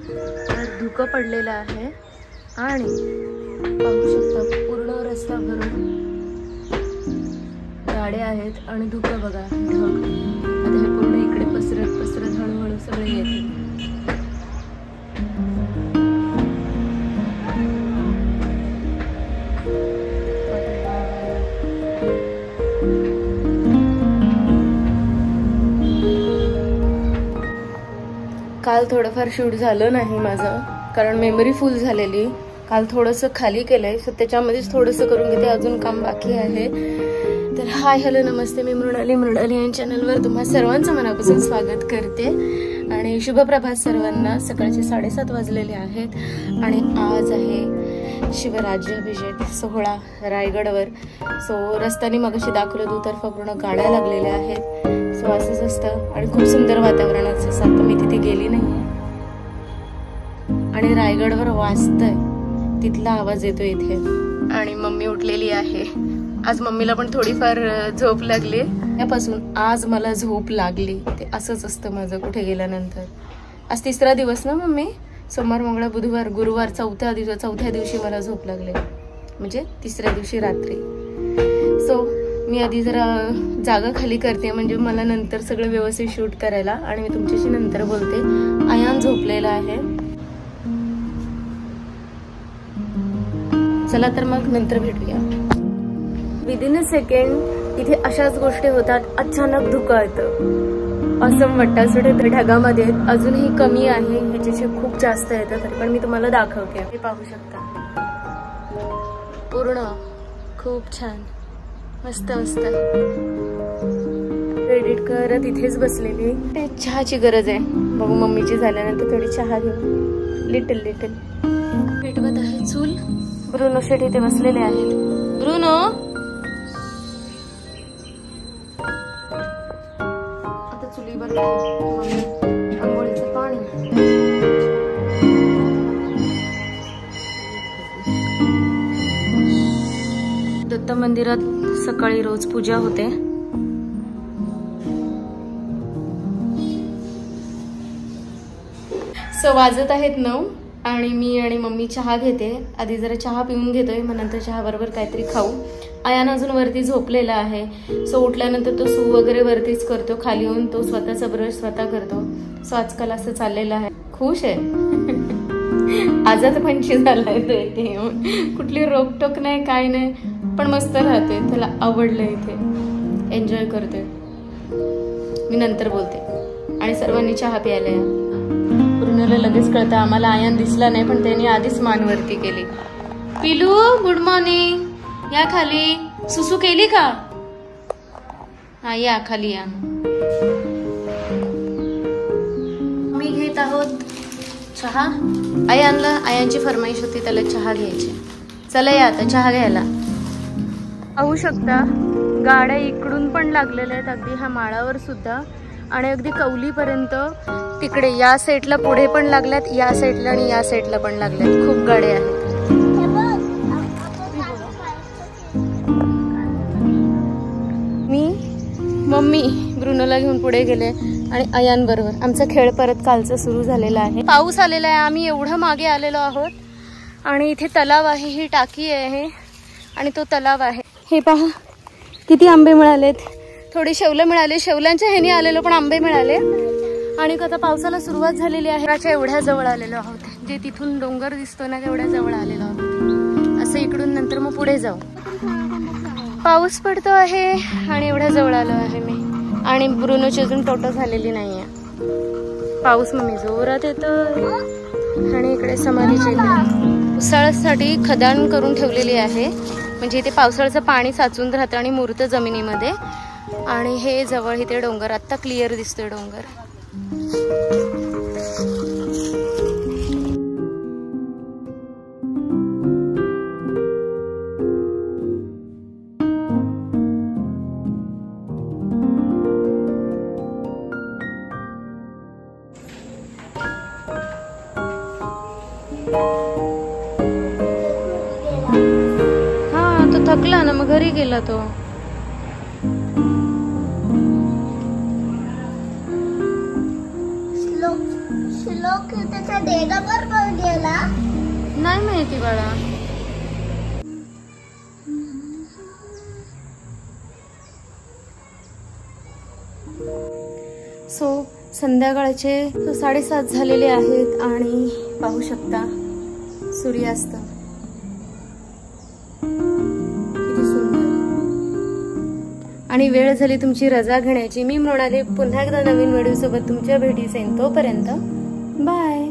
तर धुकं पडलेलं आहे आणि पाहू शकता पूर्ण रस्ता भरून गाड्या आहेत आणि धुकं बघा ढग. आता हे पूर्ण इकडे पसरत पसरत हळूहळू सगळे येते. काल थोडंफार शूट झालं नाही माझं, कारण मेमरी फुल झालेली. काल थोडंसं खाली केलंय, सो त्याच्यामध्येच थोडंसं करून घेते, अजून काम बाकी आहे. तर हाय हॅलो नमस्ते, मी मृणाली या चॅनलवर तुम्हा सर्वांचं मनापासून स्वागत करते आणि शुभप्रभात सर्वांना. सकाळचे 7:30 वाजलेले आहेत आणि आज आहे शिवराज्याभिषेक सोहळा रायगडवर. सो रस्त्याने मगाशी दाखवलं दुतर्फा पूर्ण गाड्या लागलेल्या आहेत. सो असंच असतं आणि खूप सुंदर वातावरण असं. आता मी तिथे गेली नाही आणि रायगडवर वाजतंय, तिथला आवाज येतो इथे. आणि मम्मी उठलेली आहे. आज मम्मीला पण थोडीफार झोप लागली. त्यापासून आज मला झोप लागली. ते असंच असतं माझं कुठे गेल्यानंतर. आज 3रा दिवस ना मम्मी, सोमवार मंगळवार बुधवार गुरुवार 4थ्या दिवशी मला झोप लागले, म्हणजे 3ऱ्या दिवशी रात्री. सो मी आधी जरा जागा खाली करते, म्हणजे मला नंतर सगळं व्यवस्थित शूट करायला. आणि मी तुमच्याशी नंतर बोलते. आयान झोपलेला आहे. चला तर मग नंतर भेटूया. विदिन अ सेकंड इथे अशाच गोष्टी होतात. अचानक धुकं येतं, असं वाटतं असं ढगामध्ये. अजूनही कमी आहे, ह्याच्याशी खूप जास्त येतं, तरी पण मी तुम्हाला दाखवते. हे पाहू शकता पूर्ण खूप छान, मस्त मस्त. एडिट करत इथेच बसलेली. ते चहाची गरज आहे, बघू मम्मीची झाल्यानंतर थोडी चहा घेऊ. लिटल पेटवत आहे चूल. ब्रुनो शेट इथे बसलेले आहेत. ब्रुनो आता चुलीवर आंघोळीचं पाणी. दत्त मंदिरात सकाळी रोज पूजा होते. सो वाजत आहेत 9 आणि मी आणि मम्मी चहा घेते. आधी जरा चहा पिऊन घेतोय, मग नंतर चहा बरोबर काहीतरी खाऊ. आयान अजून वरती झोपलेला आहे. सो उठल्यानंतर तो सू वगैरे वरतीच करतो. खाली येऊन तो स्वतःचा ब्रश स्वतः करतो. सो आजकाल असं चाललेलं आहे. खुश आहे. आजात पंची झालाय तो इथे येऊन. कुठली रोकटोक नाही, काय नाही, पण मस्त राहतोय. त्याला आवडलं, इथे एन्जॉय करतोय. मी नंतर बोलते. आणि सर्वांनी चहा प्यायला या. पूर्णला लगेच कळतं. आम्हाला आयान दिसला नाही, पण त्याने आधीच मान वरती केली. पिलू गुड मॉर्निंग, या खाली. सुसू केली का? हा या खाली या. मी घेत आहोत चहा. आयांची फरमाईश होती त्याला चहा घ्यायची. चला या आता चहा घ्यायला. पाहू शकता गाड्या इकडून पण लागलेल्या आहेत, अगदी ह्या माळावर सुद्धा, आणि अगदी कौलीपर्यंत. तिकडे या साईडला पुढे पण लागल्यात, या साईडला आणि या साईडला पण लागल्यात. खूप गाड्या आहेत. मी मम्मी ब्रुनोला घेऊन पुढे गेले आणि आयान बरोबर आमचा खेळ परत कालचा सुरू झालेला आहे. पाऊस आलेला आहे. आम्ही एवढं मागे आलेलो आहोत आणि इथे तलाव आहे, ही टाकी आहे आणि तो तलाव आहे. हे पहा किती आंबे मिळालेत. थोडी शेवलं मिळाले, शेवलांच्या ह्याने आलेलो पण आंबे मिळाले. आणि आता पावसाला सुरुवात झालेली आहे. त्याच्या एवढ्या जवळ आलेलो आहोत, जे तिथून डोंगर दिसतो ना तेवढ्या जवळ आलेलो आहोत. असं इकडून नंतर मग पुढे जाऊ. पाऊस पडतो आहे आणि एवढ्या जवळ आलो आहे मी. आणि ब्रुनोची अजून टोटो झालेली नाहीये. पाऊस मग मी जोरात येतो. आणि इकडे समाधीची उसाळ्यासाठी खदान करून ठेवलेली आहे, म्हणजे इथे पावसाळ्याचं पाणी साचून राहतं आणि मुरतं जमिनीमध्ये. आणि हे जवळ इथे डोंगर, आत्ता क्लिअर दिसतोय डोंगर. हा तो थकला ना, मग घरी गेला तो. श्लोक देगा बरोबर गेला नाही माहिती बाळा. सो संध्याकाळचे 7:30 झालेले आहेत आणि पाहू शकता सूर्यास्त किती सुंदर. आणि वेळ झाली तुमची रजा घेण्याची. मी म्हणाले पुन्हा एकदा नवीन व्हिडिओ सोबत तुमच्या भेटीस येईन. तोपर्यंत बाय.